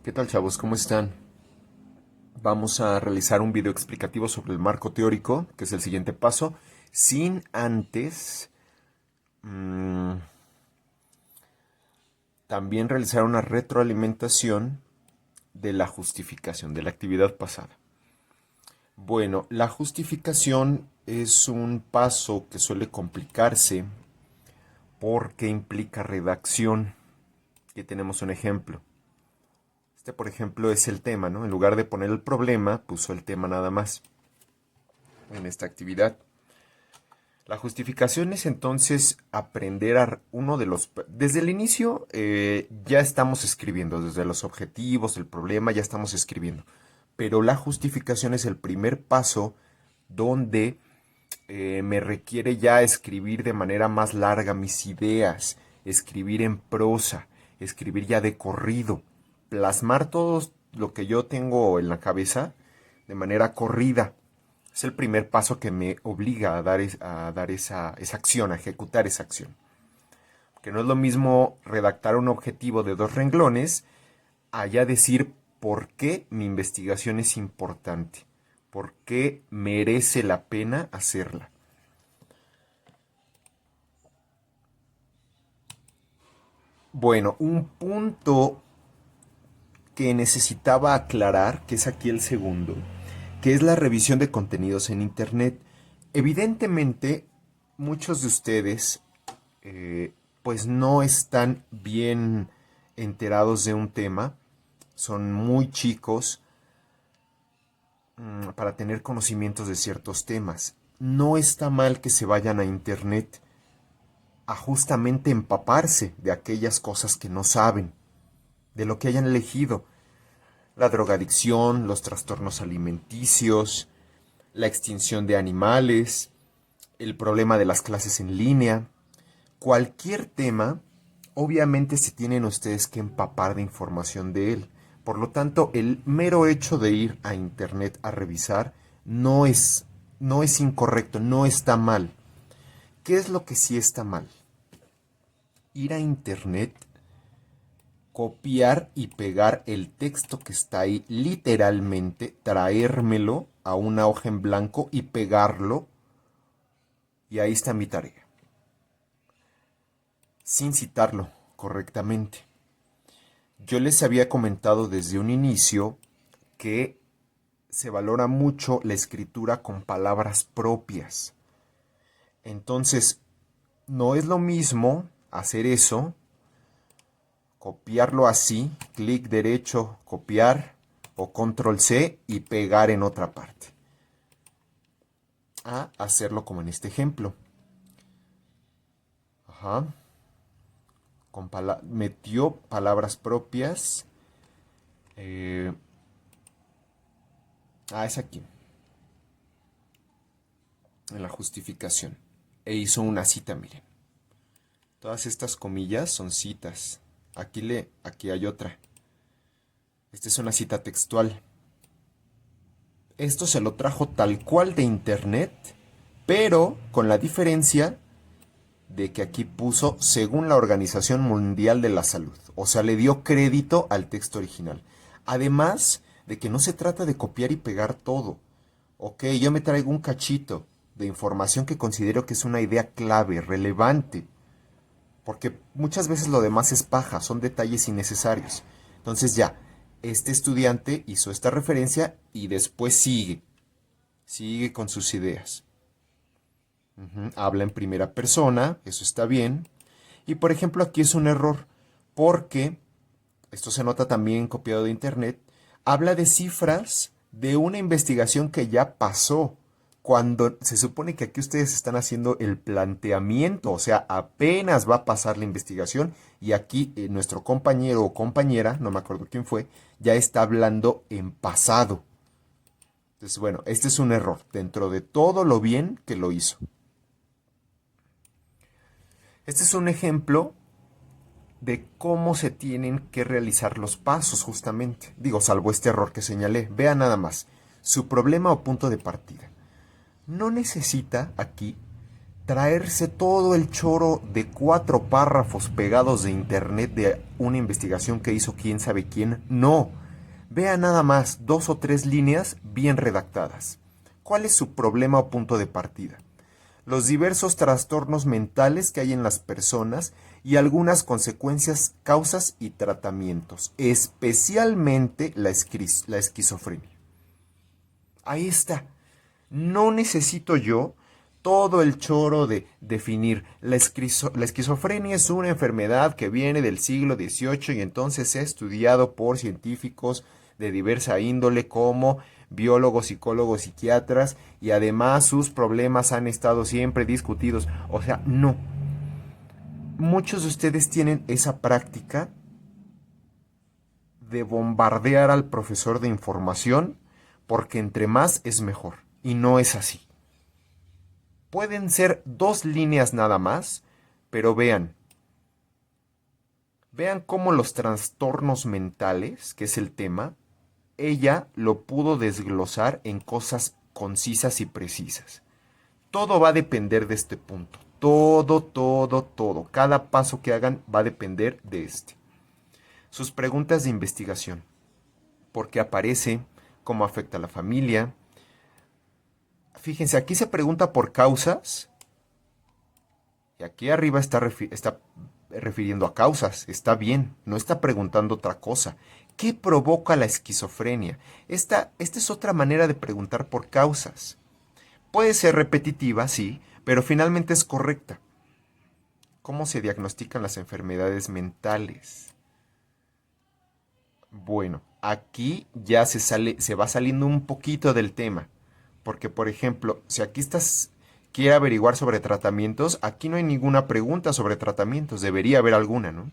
¿Qué tal, chavos? ¿Cómo están? Vamos a realizar un video explicativo sobre el marco teórico, que es el siguiente paso, sin antes también realizar una retroalimentación de la justificación de la actividad pasada. Bueno, la justificación es un paso que suele complicarse porque implica redacción. Aquí tenemos un ejemplo. Este, por ejemplo, es el tema, ¿no? En lugar de poner el problema, puso el tema nada más en esta actividad. La justificación es entonces aprender a uno de los... Desde el inicio ya estamos escribiendo, desde los objetivos, el problema, ya estamos escribiendo. Pero la justificación es el primer paso donde me requiere ya escribir de manera más larga mis ideas, escribir en prosa, escribir ya de corrido, plasmar todo lo que yo tengo en la cabeza de manera corrida. Es el primer paso que me obliga a dar esa acción, a ejecutar esa acción. Que no es lo mismo redactar un objetivo de 2 renglones a ya decir por qué mi investigación es importante, por qué merece la pena hacerla. Bueno, un punto que necesitaba aclarar, que es aquí el segundo, que es la revisión de contenidos en Internet. Evidentemente, muchos de ustedes pues no están bien enterados de un tema, son muy chicos para tener conocimientos de ciertos temas. No está mal que se vayan a Internet a justamente empaparse de aquellas cosas que no saben, de lo que hayan elegido. La drogadicción, los trastornos alimenticios, la extinción de animales, el problema de las clases en línea. Cualquier tema, obviamente se tienen ustedes que empapar de información de él. Por lo tanto, el mero hecho de ir a internet a revisar no es incorrecto, no está mal. ¿Qué es lo que sí está mal? Ir a internet, copiar y pegar el texto que está ahí, literalmente, traérmelo a una hoja en blanco y pegarlo, y ahí está mi tarea, sin citarlo correctamente. Yo les había comentado desde un inicio que se valora mucho la escritura con palabras propias. Entonces, no es lo mismo hacer eso, copiarlo así, clic derecho, copiar, o control C y pegar en otra parte, a hacerlo como en este ejemplo. Ajá. Metió palabras propias. Es aquí, en la justificación. E hizo una cita, miren. Todas estas comillas son citas. Aquí hay otra. Esta es una cita textual. Esto se lo trajo tal cual de internet, pero con la diferencia de que aquí puso según la Organización Mundial de la Salud. O sea, le dio crédito al texto original. Además de que no se trata de copiar y pegar todo. Ok, yo me traigo un cachito de información que considero que es una idea clave, relevante. Porque muchas veces lo demás es paja, son detalles innecesarios. Entonces ya, este estudiante hizo esta referencia y después sigue con sus ideas. Habla en primera persona, eso está bien. Y por ejemplo aquí es un error, porque, esto se nota también copiado de internet, habla de cifras de una investigación que ya pasó, cuando se supone que aquí ustedes están haciendo el planteamiento, o sea, apenas va a pasar la investigación y aquí nuestro compañero o compañera, no me acuerdo quién fue, ya está hablando en pasado. Entonces, bueno, este es un error dentro de todo lo bien que lo hizo. Este es un ejemplo de cómo se tienen que realizar los pasos justamente. Digo, salvo este error que señalé. Vean nada más. Su problema o punto de partida. No necesita aquí traerse todo el choro de 4 párrafos pegados de internet de una investigación que hizo quién sabe quién. No. Vea nada más 2 o 3 líneas bien redactadas. ¿Cuál es su problema o punto de partida? Los diversos trastornos mentales que hay en las personas y algunas consecuencias, causas y tratamientos, especialmente la esquizofrenia. Ahí está. No necesito yo todo el choro de definir. La esquizofrenia es una enfermedad que viene del siglo XVIII y entonces se ha estudiado por científicos de diversa índole como biólogos, psicólogos, psiquiatras, y además sus problemas han estado siempre discutidos. O sea, no. Muchos de ustedes tienen esa práctica de bombardear al profesor de información porque entre más es mejor. Y no es así. Pueden ser 2 líneas nada más, pero vean cómo los trastornos mentales, que es el tema, ella lo pudo desglosar en cosas concisas y precisas. Todo va a depender de este punto. Todo, todo, todo. Cada paso que hagan va a depender de este. Sus preguntas de investigación. ¿Por qué aparece? ¿Cómo afecta a la familia? Fíjense, aquí se pregunta por causas. Y aquí arriba está refiriendo a causas. Está bien, no está preguntando otra cosa. ¿Qué provoca la esquizofrenia? Esta es otra manera de preguntar por causas. Puede ser repetitiva, sí, pero finalmente es correcta. ¿Cómo se diagnostican las enfermedades mentales? Bueno, aquí ya se va saliendo un poquito del tema. Porque, por ejemplo, si aquí quiere averiguar sobre tratamientos, aquí no hay ninguna pregunta sobre tratamientos. Debería haber alguna, ¿no?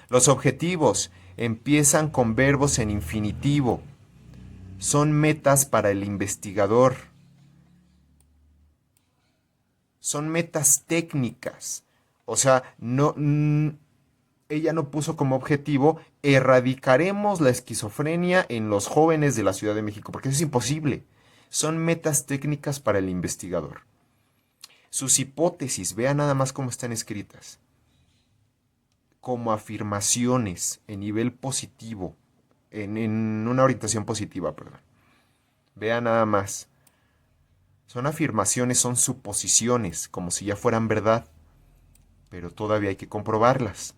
Los objetivos empiezan con verbos en infinitivo. Son metas para el investigador. Son metas técnicas. O sea, ella no puso como objetivo erradicaremos la esquizofrenia en los jóvenes de la Ciudad de México, porque eso es imposible. Son metas técnicas para el investigador. Sus hipótesis, vean nada más cómo están escritas. Como afirmaciones en nivel positivo, en una orientación positiva, perdón. Vean nada más. Son afirmaciones, son suposiciones, como si ya fueran verdad, pero todavía hay que comprobarlas.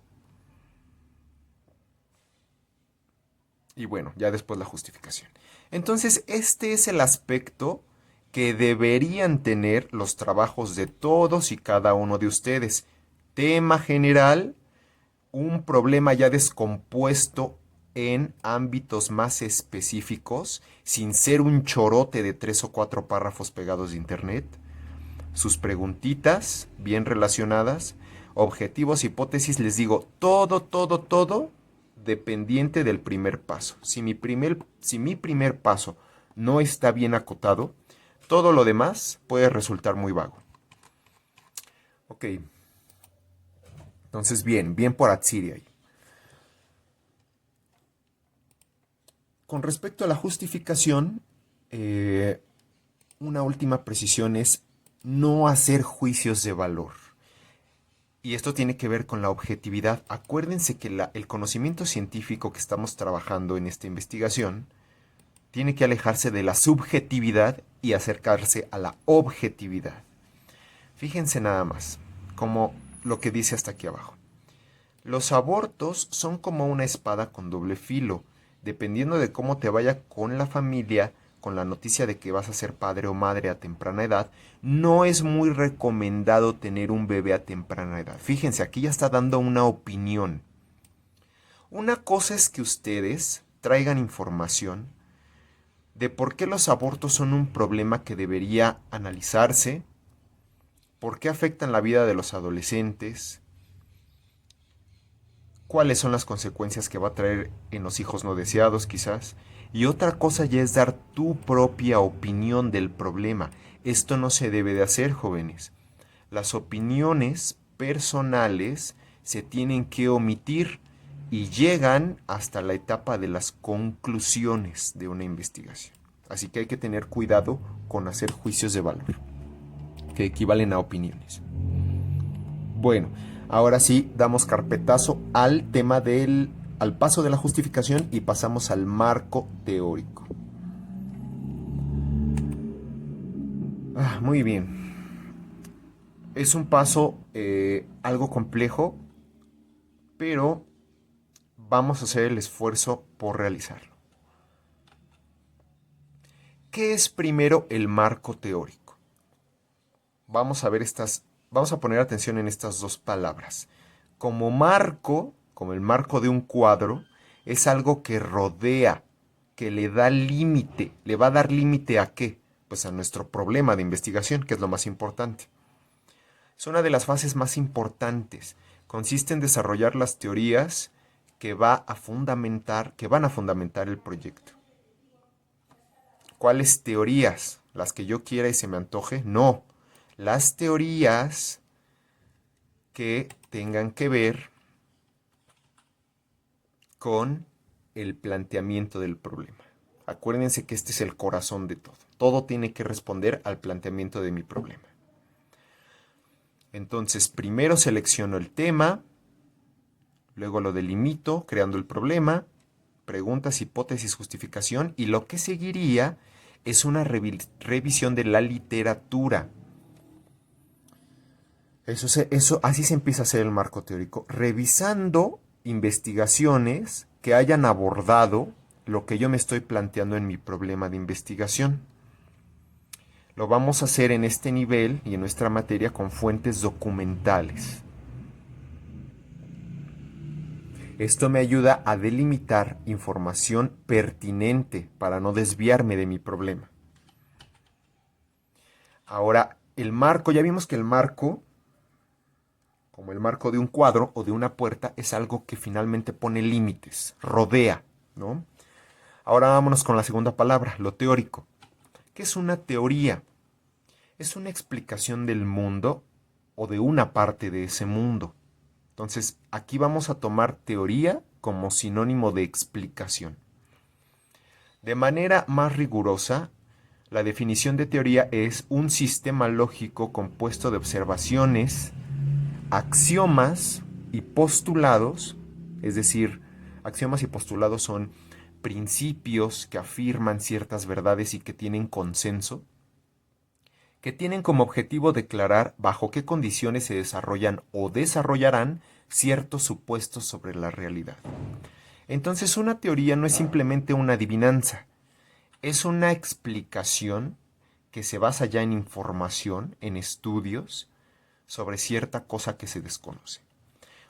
Y bueno, ya después la justificación. Entonces, este es el aspecto que deberían tener los trabajos de todos y cada uno de ustedes. Tema general, un problema ya descompuesto en ámbitos más específicos, sin ser un chorote de 3 o 4 párrafos pegados de internet. Sus preguntitas bien relacionadas, objetivos, hipótesis, les digo, todo, todo, todo dependiente del primer paso. Si mi primer paso no está bien acotado, todo lo demás puede resultar muy vago. Ok. Entonces, bien por Atsiri ahí. Con respecto a la justificación, una última precisión es no hacer juicios de valor. Y esto tiene que ver con la objetividad. Acuérdense que el conocimiento científico que estamos trabajando en esta investigación tiene que alejarse de la subjetividad y acercarse a la objetividad. Fíjense nada más, como lo que dice hasta aquí abajo. Los abortos son como una espada con doble filo. Dependiendo de cómo te vaya con la familia, con la noticia de que vas a ser padre o madre a temprana edad, no es muy recomendado tener un bebé a temprana edad. Fíjense, aquí ya está dando una opinión. Una cosa es que ustedes traigan información de por qué los abortos son un problema que debería analizarse, por qué afectan la vida de los adolescentes, cuáles son las consecuencias que va a traer en los hijos no deseados quizás. Y otra cosa ya es dar tu propia opinión del problema. Esto no se debe de hacer, jóvenes. Las opiniones personales se tienen que omitir y llegan hasta la etapa de las conclusiones de una investigación. Así que hay que tener cuidado con hacer juicios de valor. que equivalen a opiniones. Bueno, ahora sí damos carpetazo al tema al paso de la justificación y pasamos al marco teórico. Muy bien. Es un paso algo complejo, pero vamos a hacer el esfuerzo por realizarlo. ¿Qué es primero el marco teórico? Vamos a poner atención en estas dos palabras. Como marco, como el marco de un cuadro, es algo que rodea, que le da límite. ¿Le va a dar límite a qué? Pues a nuestro problema de investigación, que es lo más importante. Es una de las fases más importantes. Consiste en desarrollar las teorías que van a fundamentar el proyecto. ¿Cuáles teorías? ¿Las que yo quiera y se me antoje? No. Las teorías que tengan que ver con el planteamiento del problema. Acuérdense que este es el corazón de todo. Todo tiene que responder al planteamiento de mi problema. Entonces, primero selecciono el tema, luego lo delimito, creando el problema, preguntas, hipótesis, justificación, y lo que seguiría es una revisión de la literatura. Así se empieza a hacer el marco teórico, revisando investigaciones que hayan abordado lo que yo me estoy planteando en mi problema de investigación. Lo vamos a hacer en este nivel y en nuestra materia con fuentes documentales. Esto me ayuda a delimitar información pertinente para no desviarme de mi problema. Ahora, el marco, ya vimos que el marco, como el marco de un cuadro o de una puerta, es algo que finalmente pone límites, rodea, ¿no? Ahora vámonos con la segunda palabra, lo teórico. ¿Qué es una teoría? Es una explicación del mundo o de una parte de ese mundo. Entonces, aquí vamos a tomar teoría como sinónimo de explicación. De manera más rigurosa, la definición de teoría es un sistema lógico compuesto de observaciones, axiomas y postulados, es decir, axiomas y postulados son principios que afirman ciertas verdades y que tienen consenso, que tienen como objetivo declarar bajo qué condiciones se desarrollan o desarrollarán ciertos supuestos sobre la realidad. Entonces, una teoría no es simplemente una adivinanza, es una explicación que se basa ya en información, en estudios sobre cierta cosa que se desconoce.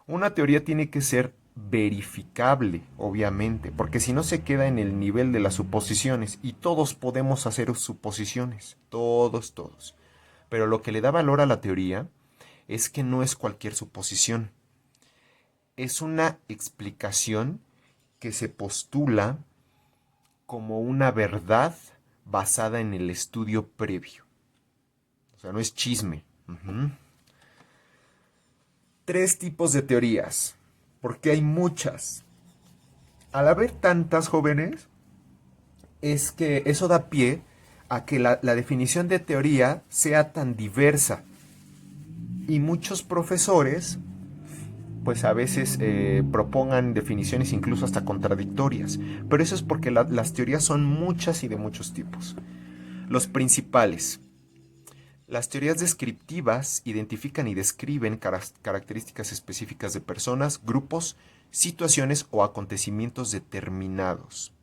Una teoría tiene que ser verificable, obviamente, porque si no se queda en el nivel de las suposiciones, y todos podemos hacer suposiciones, todos. Pero lo que le da valor a la teoría es que no es cualquier suposición, es una explicación que se postula como una verdad basada en el estudio previo. O sea, no es chisme. Uh-huh. 3 tipos de teorías, porque hay muchas. Al haber tantas, jóvenes, es que eso da pie a que la definición de teoría sea tan diversa. Y muchos profesores, pues a veces propongan definiciones incluso hasta contradictorias. Pero eso es porque las teorías son muchas y de muchos tipos. Los principales. Las teorías descriptivas identifican y describen características específicas de personas, grupos, situaciones o acontecimientos determinados.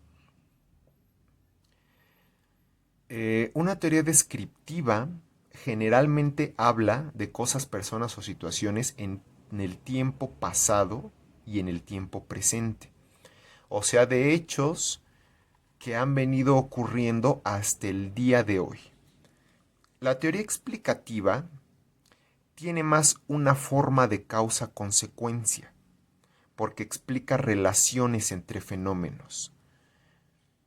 Una teoría descriptiva generalmente habla de cosas, personas o situaciones en el tiempo pasado y en el tiempo presente. O sea, de hechos que han venido ocurriendo hasta el día de hoy. La teoría explicativa tiene más una forma de causa-consecuencia, porque explica relaciones entre fenómenos.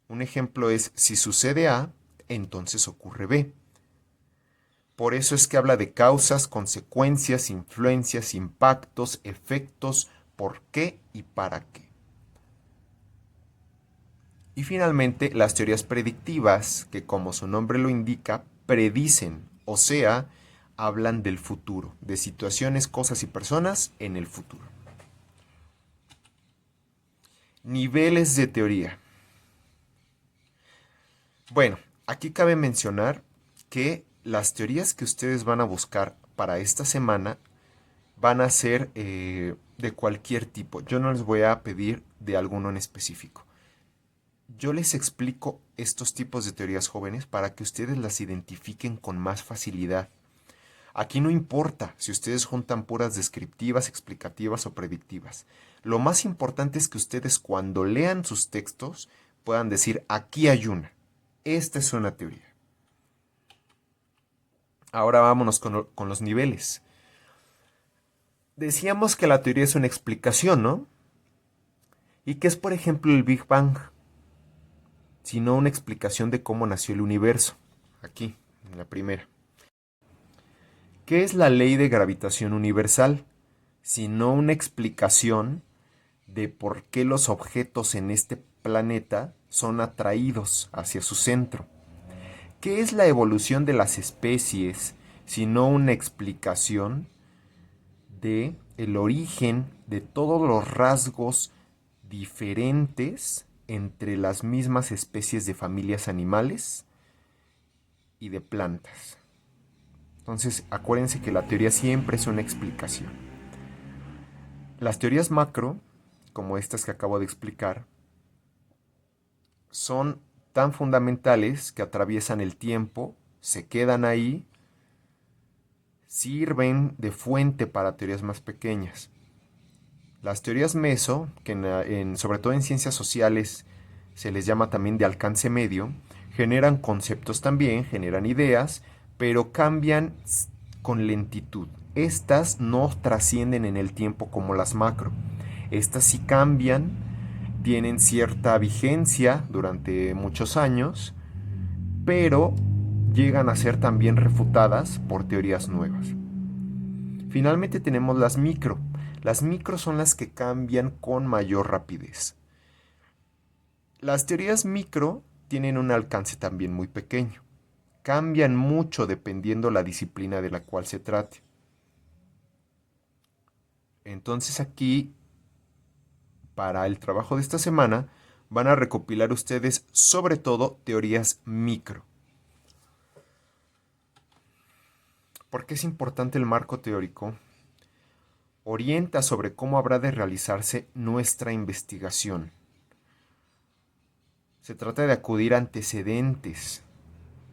Un ejemplo es, si sucede A, entonces ocurre B. Por eso es que habla de causas, consecuencias, influencias, impactos, efectos, por qué y para qué. Y finalmente, las teorías predictivas, que como su nombre lo indica, predicen, o sea, hablan del futuro, de situaciones, cosas y personas en el futuro. Niveles de teoría. Bueno, aquí cabe mencionar que las teorías que ustedes van a buscar para esta semana van a ser de cualquier tipo. Yo no les voy a pedir de alguno en específico. Yo les explico estos tipos de teorías jóvenes para que ustedes las identifiquen con más facilidad. Aquí no importa si ustedes juntan puras descriptivas, explicativas o predictivas. Lo más importante es que ustedes cuando lean sus textos puedan decir, aquí hay una. Esta es una teoría. Ahora vámonos con los niveles. Decíamos que la teoría es una explicación, ¿no? ¿Y qué es, por ejemplo, el Big Bang? Sino una explicación de cómo nació el universo. Aquí, en la primera. ¿Qué es la ley de gravitación universal? Sino una explicación de por qué los objetos en este planeta son atraídos hacia su centro. ¿Qué es la evolución de las especies? Sino una explicación de el origen de todos los rasgos diferentes entre las mismas especies de familias animales y de plantas. Entonces, acuérdense que la teoría siempre es una explicación. Las teorías macro, como estas que acabo de explicar, son tan fundamentales que atraviesan el tiempo, se quedan ahí, sirven de fuente para teorías más pequeñas. Las teorías meso, que sobre todo en ciencias sociales se les llama también de alcance medio, generan conceptos también, generan ideas, pero cambian con lentitud. Estas no trascienden en el tiempo como las macro. Estas sí cambian, tienen cierta vigencia durante muchos años, pero llegan a ser también refutadas por teorías nuevas. Finalmente tenemos las micro. Las micro son las que cambian con mayor rapidez. Las teorías micro tienen un alcance también muy pequeño. Cambian mucho dependiendo la disciplina de la cual se trate. Entonces aquí, para el trabajo de esta semana, van a recopilar ustedes sobre todo teorías micro. ¿Por qué es importante el marco teórico? Orienta sobre cómo habrá de realizarse nuestra investigación. Se trata de acudir a antecedentes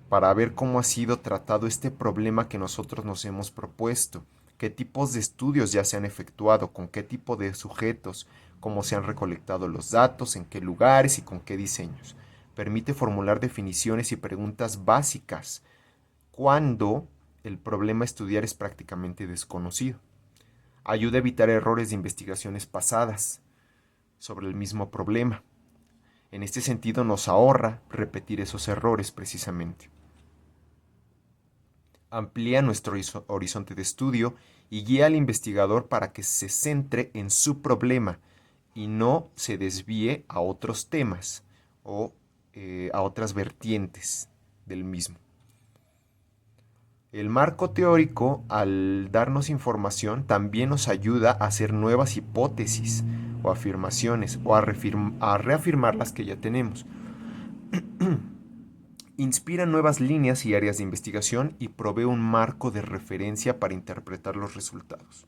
para ver cómo ha sido tratado este problema que nosotros nos hemos propuesto, qué tipos de estudios ya se han efectuado, con qué tipo de sujetos, cómo se han recolectado los datos, en qué lugares y con qué diseños. Permite formular definiciones y preguntas básicas cuando el problema a estudiar es prácticamente desconocido. Ayuda a evitar errores de investigaciones pasadas sobre el mismo problema. En este sentido nos ahorra repetir esos errores precisamente. Amplía nuestro horizonte de estudio y guía al investigador para que se centre en su problema y no se desvíe a otros temas o a otras vertientes del mismo. El marco teórico, al darnos información, también nos ayuda a hacer nuevas hipótesis o afirmaciones o a reafirmar las que ya tenemos. Inspira nuevas líneas y áreas de investigación y provee un marco de referencia para interpretar los resultados.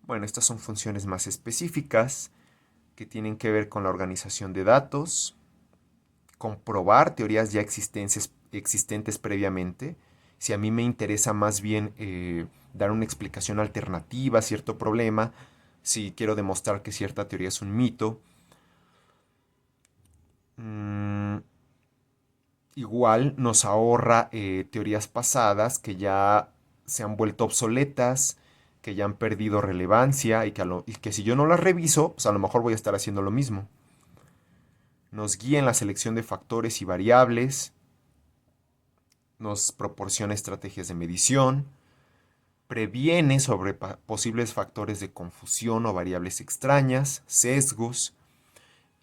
Bueno, estas son funciones más específicas que tienen que ver con la organización de datos, comprobar teorías ya existentes previamente. Si a mí me interesa más bien dar una explicación alternativa a cierto problema, si quiero demostrar que cierta teoría es un mito, igual nos ahorra teorías pasadas que ya se han vuelto obsoletas, que ya han perdido relevancia y que si yo no las reviso, pues a lo mejor voy a estar haciendo lo mismo. Nos guía en la selección de factores y variables, nos proporciona estrategias de medición, previene sobre posibles factores de confusión o variables extrañas, sesgos,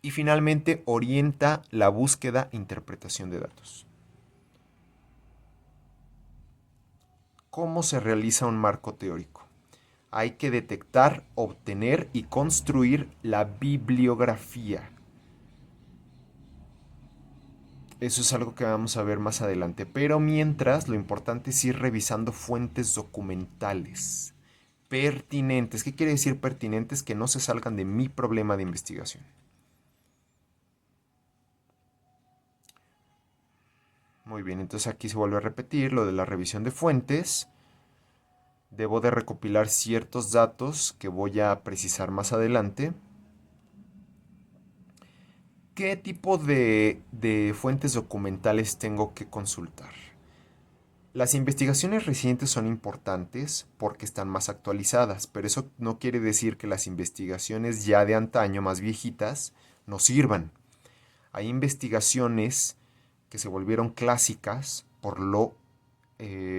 y finalmente orienta la búsqueda e interpretación de datos. ¿Cómo se realiza un marco teórico? Hay que detectar, obtener y construir la bibliografía. Eso es algo que vamos a ver más adelante. Pero mientras, lo importante es ir revisando fuentes documentales pertinentes. ¿Qué quiere decir pertinentes? Que no se salgan de mi problema de investigación. Muy bien, entonces aquí se vuelve a repetir lo de la revisión de fuentes. Debo de recopilar ciertos datos que voy a precisar más adelante. ¿Qué tipo de fuentes documentales tengo que consultar? Las investigaciones recientes son importantes porque están más actualizadas, pero eso no quiere decir que las investigaciones ya de antaño, más viejitas, no sirvan. Hay investigaciones que se volvieron clásicas por lo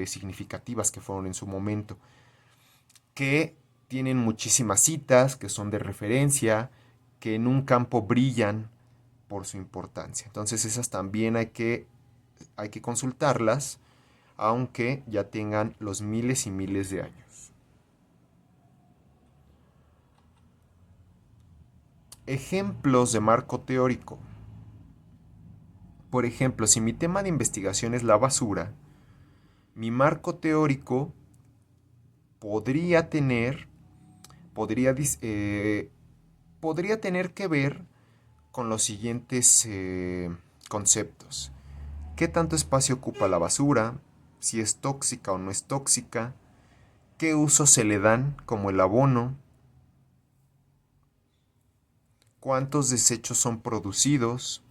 significativas que fueron en su momento, que tienen muchísimas citas, que son de referencia, que en un campo brillan por su importancia. Entonces esas también hay que consultarlas, aunque ya tengan los miles y miles de años. Ejemplos de marco teórico. Por ejemplo, si mi tema de investigación es la basura, mi marco teórico podría tener, podría, podría tener que ver con los siguientes conceptos. ¿Qué tanto espacio ocupa la basura? Si es tóxica o no es tóxica. ¿Qué usos se le dan como el abono? ¿Cuántos desechos son producidos?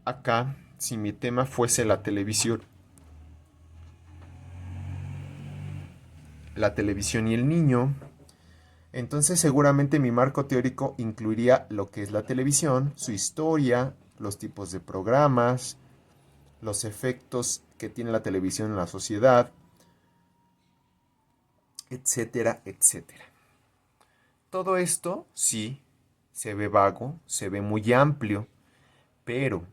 Acá, si mi tema fuese la televisión y el niño, entonces seguramente mi marco teórico incluiría lo que es la televisión, su historia, los tipos de programas, los efectos que tiene la televisión en la sociedad, etcétera, etcétera. Todo esto, sí, se ve vago, se ve muy amplio, pero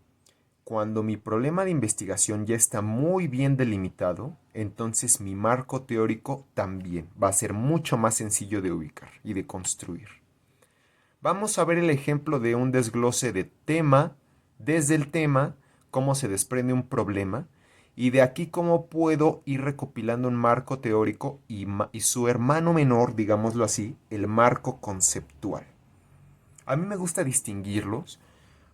cuando mi problema de investigación ya está muy bien delimitado, entonces mi marco teórico también va a ser mucho más sencillo de ubicar y de construir. Vamos a ver el ejemplo de un desglose de tema, desde el tema, cómo se desprende un problema, y de aquí cómo puedo ir recopilando un marco teórico y su hermano menor, digámoslo así, el marco conceptual. A mí me gusta distinguirlos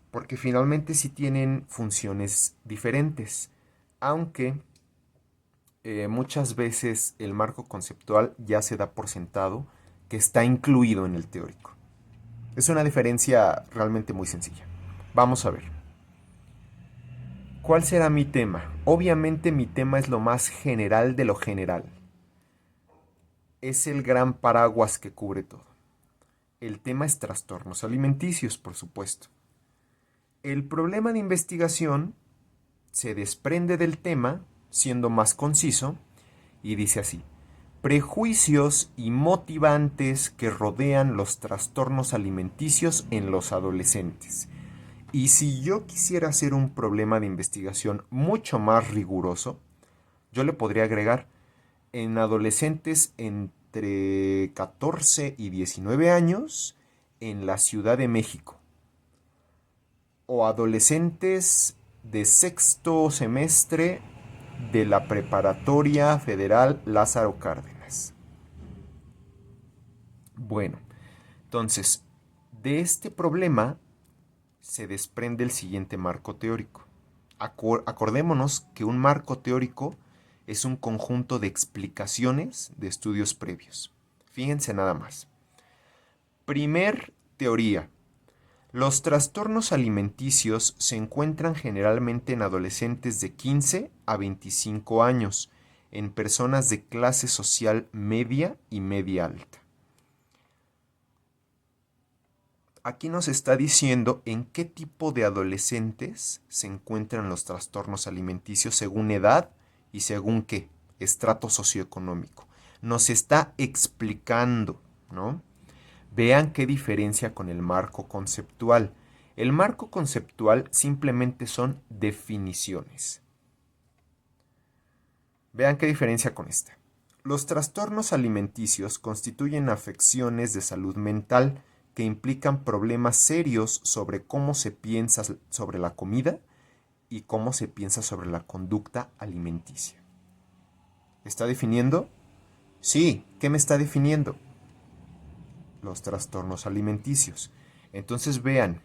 porque finalmente sí tienen funciones diferentes, aunque muchas veces el marco conceptual ya se da por sentado que está incluido en el teórico. Es una diferencia realmente muy sencilla. Vamos a ver. ¿Cuál será mi tema? Obviamente mi tema es lo más general de lo general. Es el gran paraguas que cubre todo. El tema es trastornos alimenticios, por supuesto. El problema de investigación se desprende del tema, siendo más conciso, y dice así: prejuicios y motivantes que rodean los trastornos alimenticios en los adolescentes. Y si yo quisiera hacer un problema de investigación mucho más riguroso, yo le podría agregar en adolescentes entre 14 y 19 años en la Ciudad de México, o adolescentes de sexto semestre de la Preparatoria Federal Lázaro Cárdenas. Bueno, entonces, de este problema se desprende el siguiente marco teórico. Acordémonos que un marco teórico es un conjunto de explicaciones de estudios previos. Fíjense nada más. Primer teoría. Los trastornos alimenticios se encuentran generalmente en adolescentes de 15 a 25 años, en personas de clase social media y media alta. Aquí nos está diciendo en qué tipo de adolescentes se encuentran los trastornos alimenticios según edad y según qué estrato socioeconómico. Nos está explicando, ¿no? Vean qué diferencia con el marco conceptual. El marco conceptual simplemente son definiciones. Vean qué diferencia con esta. Los trastornos alimenticios constituyen afecciones de salud mental que implican problemas serios sobre cómo se piensa sobre la comida y cómo se piensa sobre la conducta alimenticia. ¿Está definiendo? Sí, ¿qué me está definiendo? Los trastornos alimenticios. Entonces vean,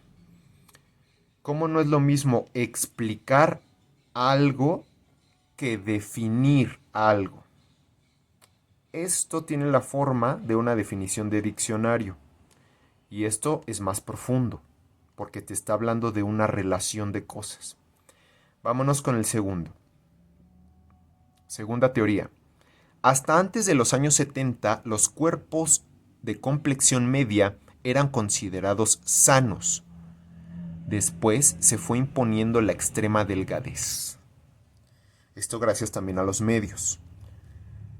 cómo no es lo mismo explicar algo que definir algo. Esto tiene la forma de una definición de diccionario. Y esto es más profundo, porque te está hablando de una relación de cosas. Vámonos con el segundo. Segunda teoría. Hasta antes de los años 70, los cuerpos de complexión media eran considerados sanos. Después se fue imponiendo la extrema delgadez. Esto gracias también a los medios,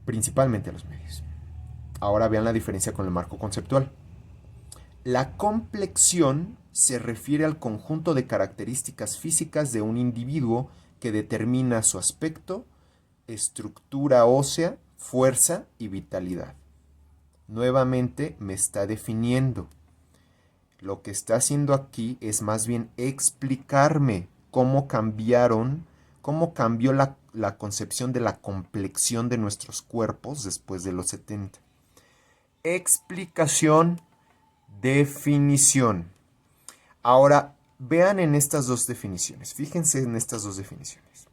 principalmente a los medios. Ahora vean la diferencia con el marco conceptual. La complexión se refiere al conjunto de características físicas de un individuo que determina su aspecto, estructura ósea, fuerza y vitalidad. Nuevamente me está definiendo. Lo que está haciendo aquí es más bien explicarme cómo cambió la concepción de la complexión de nuestros cuerpos después de los 70. Explicación, definición. Ahora, vean en estas dos definiciones. Fíjense en estas dos definiciones.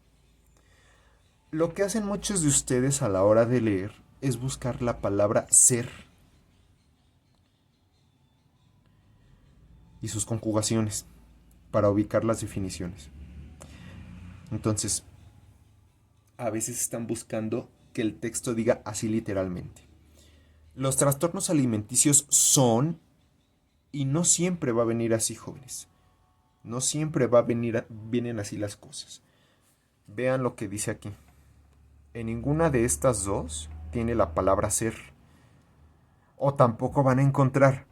Lo que hacen muchos de ustedes a la hora de leer es buscar la palabra ser y sus conjugaciones para ubicar las definiciones. Entonces, a veces están buscando que el texto diga así literalmente. Los trastornos alimenticios son, y no siempre va a venir así, jóvenes. No siempre vienen así las cosas. Vean lo que dice aquí. En ninguna de estas dos tiene la palabra ser. O tampoco van a encontrar,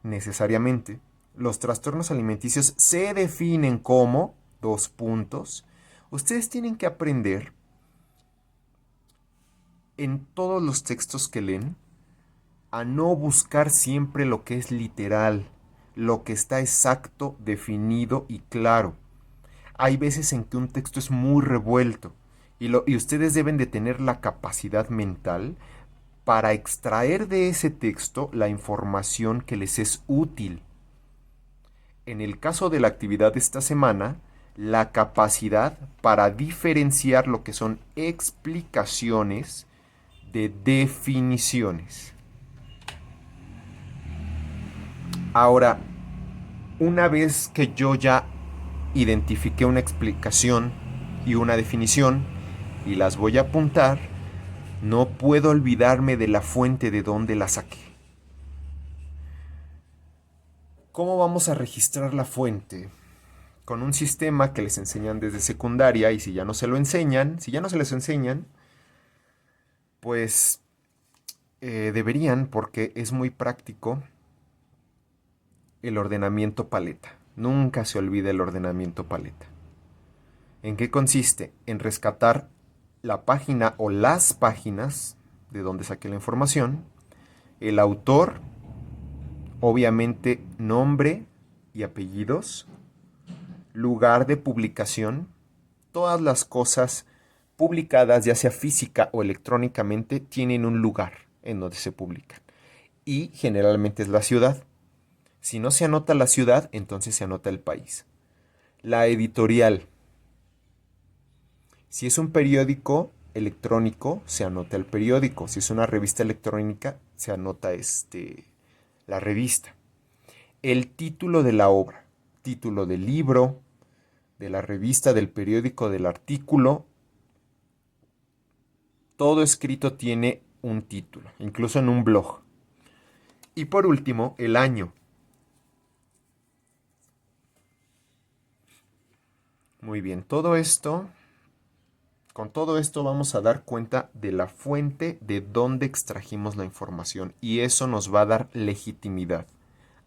necesariamente, los trastornos alimenticios se definen como, dos puntos. Ustedes tienen que aprender en todos los textos que leen a no buscar siempre lo que es literal, lo que está exacto, definido y claro. Hay veces en que un texto es muy revuelto y ustedes deben de tener la capacidad mental para extraer de ese texto la información que les es útil. En el caso de la actividad de esta semana, la capacidad para diferenciar lo que son explicaciones de definiciones. Ahora, una vez que yo ya identifiqué una explicación y una definición y las voy a apuntar, no puedo olvidarme de la fuente de donde la saqué. ¿Cómo vamos a registrar la fuente? Con un sistema que les enseñan desde secundaria, y si ya no se les enseñan, pues deberían, porque es muy práctico, el ordenamiento paleta. Nunca se olvide el ordenamiento paleta. ¿En qué consiste? En rescatar la página o las páginas de donde saqué la información, el autor, obviamente nombre y apellidos, lugar de publicación, todas las cosas publicadas, ya sea física o electrónicamente, tienen un lugar en donde se publican. Y generalmente es la ciudad. Si no se anota la ciudad, entonces se anota el país. La editorial. Si es un periódico electrónico, se anota el periódico. Si es una revista electrónica, se anota la revista. El título de la obra, título del libro, de la revista, del periódico, del artículo. Todo escrito tiene un título, incluso en un blog. Y por último, el año. Muy bien, con todo esto vamos a dar cuenta de la fuente de donde extrajimos la información y eso nos va a dar legitimidad.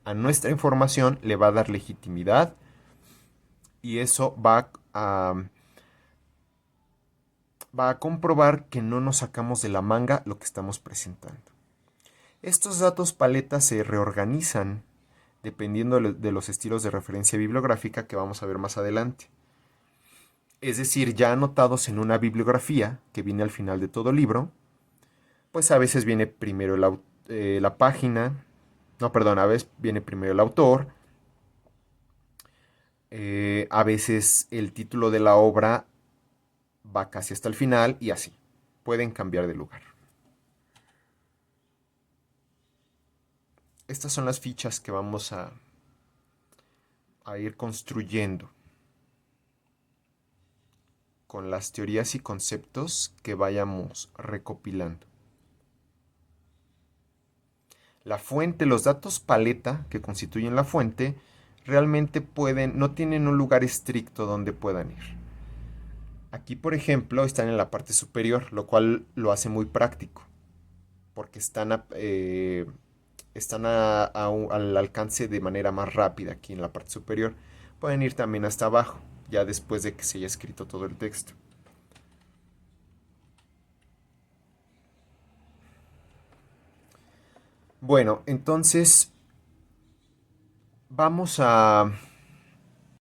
A nuestra información le va a dar legitimidad y eso va a va a comprobar que no nos sacamos de la manga lo que estamos presentando. Estos datos paleta se reorganizan dependiendo de los estilos de referencia bibliográfica que vamos a ver más adelante. Es decir, ya anotados en una bibliografía que viene al final de todo libro, pues a veces viene primero la página, no, perdón, a veces viene primero el autor, a veces el título de la obra va casi hasta el final y así. Pueden cambiar de lugar. Estas son las fichas que vamos a ir construyendo con las teorías y conceptos que vayamos recopilando. La fuente, los datos paleta que constituyen la fuente, realmente no tienen un lugar estricto donde puedan ir. Aquí, por ejemplo, están en la parte superior, lo cual lo hace muy práctico, porque están al alcance de manera más rápida aquí en la parte superior. Pueden ir también hasta abajo, ya después de que se haya escrito todo el texto. Bueno, entonces vamos a